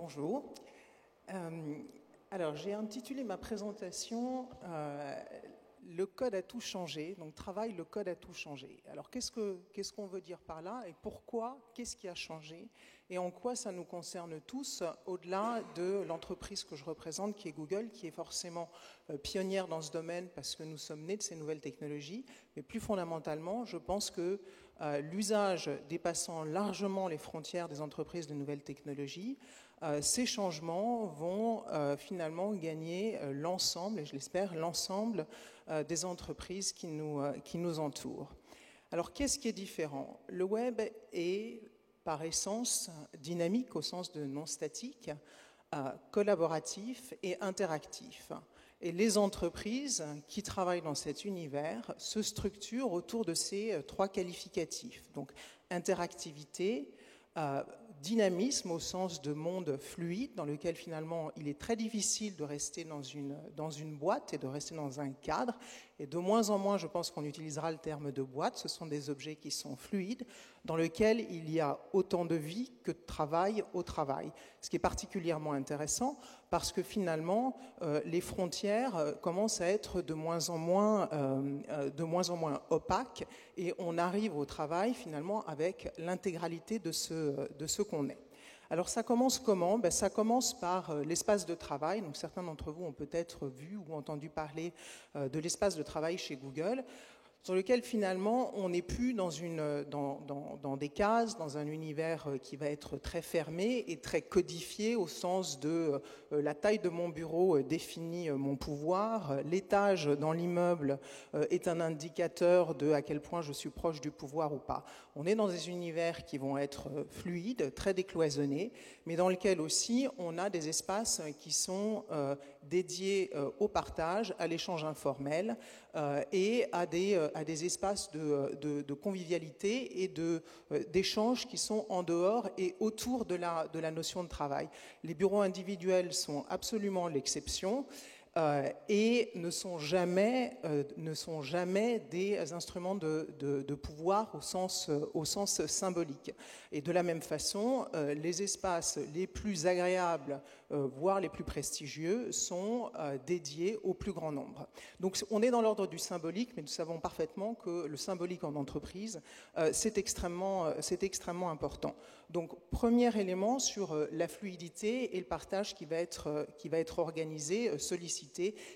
Bonjour. Alors, j'ai intitulé ma présentation Le code a tout changé. Donc, travail, le code a tout changé. Alors, qu'est-ce qu'on veut dire par là et pourquoi? Qu'est-ce qui a changé? Et en quoi ça nous concerne tous, au-delà de l'entreprise que je représente, qui est Google, qui est forcément pionnière dans ce domaine parce que nous sommes nés de ces nouvelles technologies. Mais plus fondamentalement, je pense que l'usage dépassant largement les frontières des entreprises de nouvelles technologies, ces changements vont finalement gagner l'ensemble, et je l'espère, l'ensemble des entreprises qui nous entourent. Alors, qu'est-ce qui est différent? Le web est, par essence, dynamique au sens de non statique, collaboratif et interactif. Et les entreprises qui travaillent dans cet univers se structurent autour de ces trois qualificatifs. Donc, interactivité, dynamisme au sens de monde fluide dans lequel finalement il est très difficile de rester dans une boîte et de rester dans un cadre, et de moins en moins je pense qu'on utilisera le terme de boîte. Ce sont des objets qui sont fluides, dans lesquels il y a autant de vie que de travail au travail, ce qui est particulièrement intéressant parce que finalement les frontières commencent à être de moins en moins opaques, et on arrive au travail finalement avec l'intégralité de ce qu'on est. Alors ça commence comment? Ça commence par l'espace de travail. Donc certains d'entre vous ont peut-être vu ou entendu parler de l'espace de travail chez Google, sur lequel finalement on n'est plus dans des cases, dans un univers qui va être très fermé et très codifié au sens de la taille de mon bureau définit mon pouvoir, l'étage dans l'immeuble est un indicateur de à quel point je suis proche du pouvoir ou pas. On est dans des univers qui vont être fluides, très décloisonnés, mais dans lesquels aussi on a des espaces qui sont dédiés au partage, à l'échange informel et à des espaces de convivialité et d'échanges qui sont en dehors et autour de la notion de travail. Les bureaux individuels sont absolument l'exception. Et ne sont jamais des instruments de pouvoir au sens symbolique. Et de la même façon, les espaces les plus agréables, voire les plus prestigieux, sont dédiés au plus grand nombre. Donc on est dans l'ordre du symbolique, mais nous savons parfaitement que le symbolique en entreprise, c'est extrêmement important. Donc premier élément sur la fluidité et le partage qui va être organisé, sollicité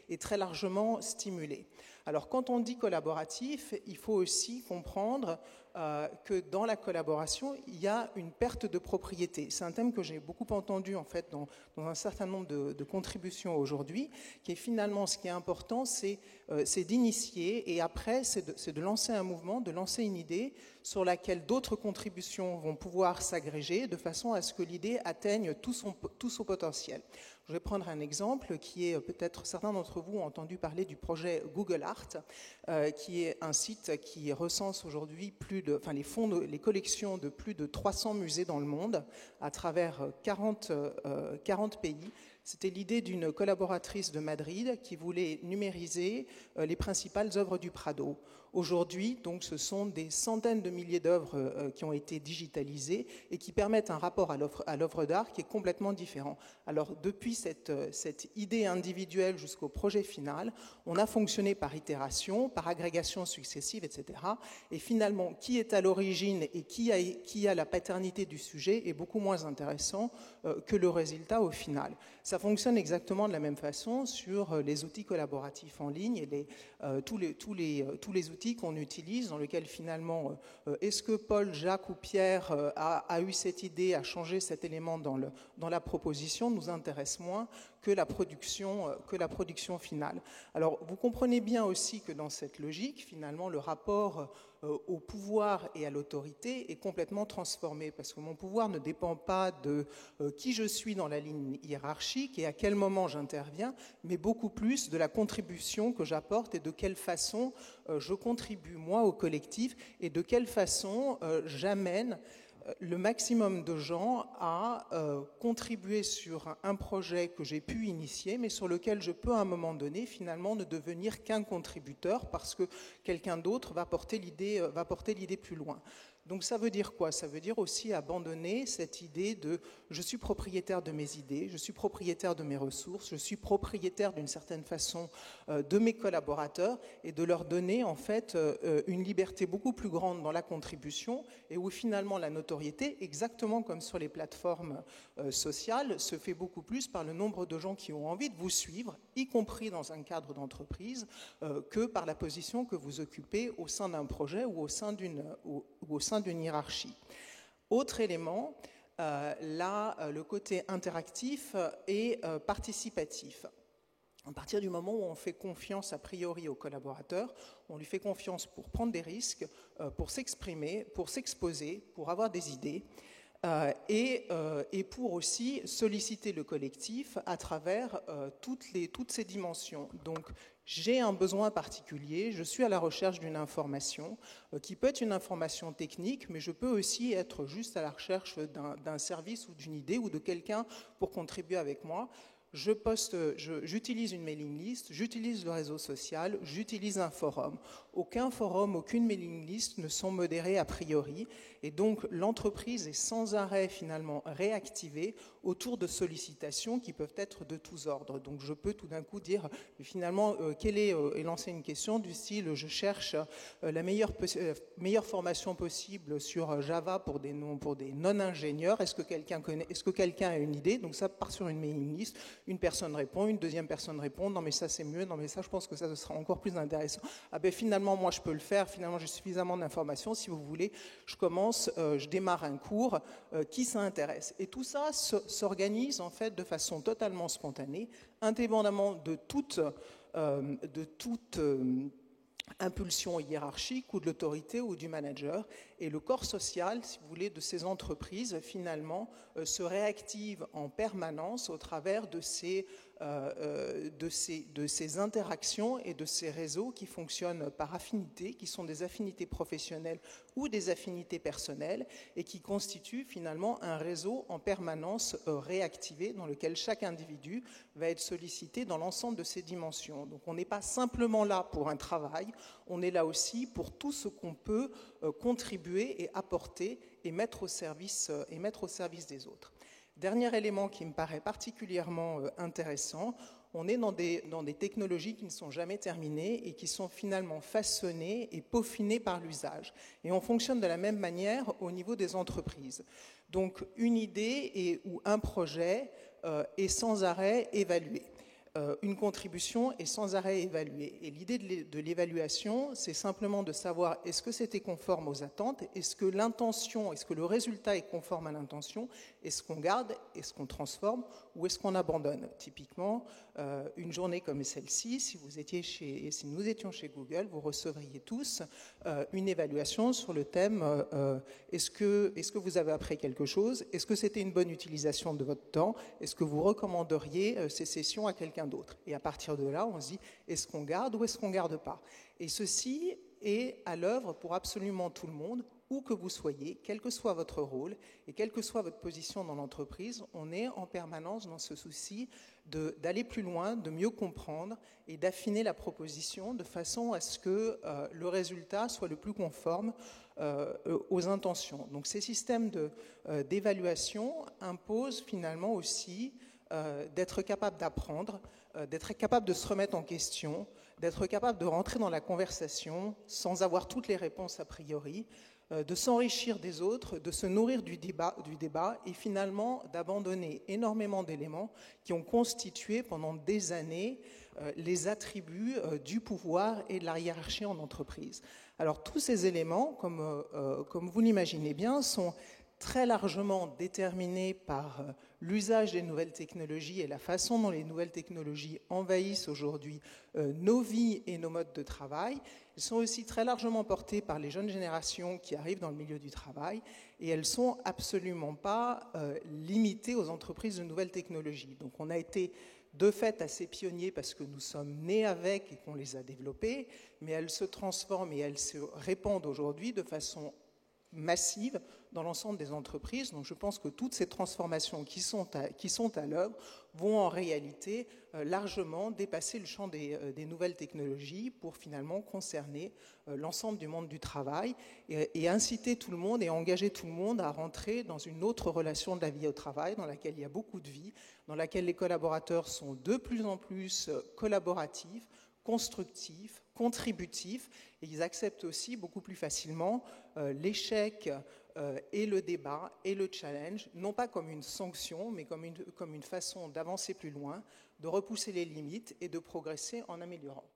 et très largement stimulé. Alors quand on dit collaboratif, il faut aussi comprendre que dans la collaboration, il y a une perte de propriété. C'est un thème que j'ai beaucoup entendu en fait dans un certain nombre de contributions aujourd'hui, qui est finalement ce qui est important, c'est d'initier, et après c'est de lancer un mouvement, de lancer une idée sur laquelle d'autres contributions vont pouvoir s'agréger de façon à ce que l'idée atteigne tout son potentiel. Je vais prendre un exemple qui est peut-être certains d'entre vous ont entendu parler du projet Google Art, qui est un site qui recense aujourd'hui les collections de plus de 300 musées dans le monde à travers 40 pays. C'était l'idée d'une collaboratrice de Madrid qui voulait numériser les principales œuvres du Prado. Aujourd'hui, donc, ce sont des centaines de milliers d'œuvres qui ont été digitalisées et qui permettent un rapport à l'œuvre d'art qui est complètement différent. Alors, depuis cette idée individuelle jusqu'au projet final, on a fonctionné par itération, par agrégation successive, etc. Et finalement, qui est à l'origine et qui a la paternité du sujet est beaucoup moins intéressant que le résultat au final. Ça fonctionne exactement de la même façon sur les outils collaboratifs en ligne et tous les outils qu'on utilise, dans lesquels finalement, est-ce que Paul, Jacques ou Pierre a eu cette idée, a changé cet élément dans la proposition, nous intéresse moins que la production finale. Alors, vous comprenez bien aussi que dans cette logique, finalement, le rapport au pouvoir et à l'autorité est complètement transformé, parce que mon pouvoir ne dépend pas de qui je suis dans la ligne hiérarchique et à quel moment j'interviens, mais beaucoup plus de la contribution que j'apporte et de quelle façon je contribue moi au collectif et de quelle façon j'amène le maximum de gens à contribuer sur un projet que j'ai pu initier, mais sur lequel je peux à un moment donné finalement ne devenir qu'un contributeur parce que quelqu'un d'autre va porter l'idée plus loin. Donc ça veut dire quoi? Ça veut dire aussi abandonner cette idée de je suis propriétaire de mes idées, je suis propriétaire de mes ressources, je suis propriétaire d'une certaine façon de mes collaborateurs et de leur donner en fait une liberté beaucoup plus grande dans la contribution et où finalement la notoriété, exactement comme sur les plateformes sociales, se fait beaucoup plus par le nombre de gens qui ont envie de vous suivre, y compris dans un cadre d'entreprise, que par la position que vous occupez au sein d'un projet ou au sein d'une hiérarchie. Autre élément, là, le côté interactif et participatif. À partir du moment où on fait confiance a priori au collaborateur, on lui fait confiance pour prendre des risques, pour s'exprimer, pour s'exposer, pour avoir des idées, et pour aussi solliciter le collectif à travers toutes ces dimensions. Donc, j'ai un besoin particulier, je suis à la recherche d'une information qui peut être une information technique, mais je peux aussi être juste à la recherche d'un service ou d'une idée ou de quelqu'un pour contribuer avec moi. J'utilise une mailing list, j'utilise le réseau social, j'utilise un forum. Aucun forum, aucune mailing list ne sont modérés a priori, et donc l'entreprise est sans arrêt finalement réactivée autour de sollicitations qui peuvent être de tous ordres. Donc je peux tout d'un coup dire finalement et lancer une question du style je cherche la meilleure formation possible sur Java pour des non-ingénieurs. Est-ce que quelqu'un a une idée? Donc ça part sur une mailing list. Une personne répond, une deuxième personne répond, non mais ça c'est mieux, non mais ça je pense que ça ce sera encore plus intéressant. Ah ben finalement moi je peux le faire, finalement j'ai suffisamment d'informations, si vous voulez, je démarre un cours, qui s'intéresse? Et tout ça s'organise en fait de façon totalement spontanée, indépendamment de toute impulsion hiérarchique ou de l'autorité ou du manager. Et le corps social, si vous voulez, de ces entreprises, finalement, se réactive en permanence au travers de ces interactions et de ces réseaux qui fonctionnent par affinité, qui sont des affinités professionnelles ou des affinités personnelles, et qui constituent finalement un réseau en permanence réactivé dans lequel chaque individu va être sollicité dans l'ensemble de ces dimensions. Donc on n'est pas simplement là pour un travail, on est là aussi pour tout ce qu'on peut contribuer et apporter et mettre au service des autres. Dernier élément qui me paraît particulièrement intéressant, on est dans des technologies qui ne sont jamais terminées et qui sont finalement façonnées et peaufinées par l'usage. Et on fonctionne de la même manière au niveau des entreprises. Donc une idée ou un projet est sans arrêt évalué. Une contribution est sans arrêt évaluée. Et l'idée de l'évaluation, c'est simplement de savoir est-ce que c'était conforme aux attentes, est-ce que l'intention, est-ce que le résultat est conforme à l'intention, est-ce qu'on garde, est-ce qu'on transforme ou est-ce qu'on abandonne. Typiquement, une journée comme celle-ci, si nous étions chez Google, vous recevriez tous une évaluation sur le thème est-ce que vous avez appris quelque chose, est-ce que c'était une bonne utilisation de votre temps, est-ce que vous recommanderiez ces sessions à quelqu'un d'autre. Et à partir de là, on se dit, est-ce qu'on garde ou est-ce qu'on ne garde pas? Et ceci est à l'œuvre pour absolument tout le monde, où que vous soyez, quel que soit votre rôle et quelle que soit votre position dans l'entreprise, on est en permanence dans ce souci d'aller plus loin, de mieux comprendre et d'affiner la proposition de façon à ce que le résultat soit le plus conforme aux intentions. Donc ces systèmes d'évaluation imposent finalement aussi d'être capable d'apprendre, d'être capable de se remettre en question, d'être capable de rentrer dans la conversation sans avoir toutes les réponses a priori, de s'enrichir des autres, de se nourrir du débat et finalement d'abandonner énormément d'éléments qui ont constitué pendant des années les attributs du pouvoir et de la hiérarchie en entreprise. Alors tous ces éléments, comme vous l'imaginez bien, sont très largement déterminés par l'usage des nouvelles technologies et la façon dont les nouvelles technologies envahissent aujourd'hui nos vies et nos modes de travail. Elles sont aussi très largement portées par les jeunes générations qui arrivent dans le milieu du travail et elles ne sont absolument pas limitées aux entreprises de nouvelles technologies. Donc on a été de fait assez pionniers parce que nous sommes nés avec et qu'on les a développées, mais elles se transforment et elles se répandent aujourd'hui de façon massive dans l'ensemble des entreprises. Donc je pense que toutes ces transformations qui sont à l'œuvre vont en réalité largement dépasser le champ des nouvelles technologies pour finalement concerner l'ensemble du monde du travail et inciter tout le monde et engager tout le monde à rentrer dans une autre relation de la vie au travail dans laquelle il y a beaucoup de vie, dans laquelle les collaborateurs sont de plus en plus collaboratifs, constructifs, contributifs, et ils acceptent aussi beaucoup plus facilement l'échec et le débat et le challenge, non pas comme une sanction, mais comme une façon d'avancer plus loin, de repousser les limites et de progresser en améliorant.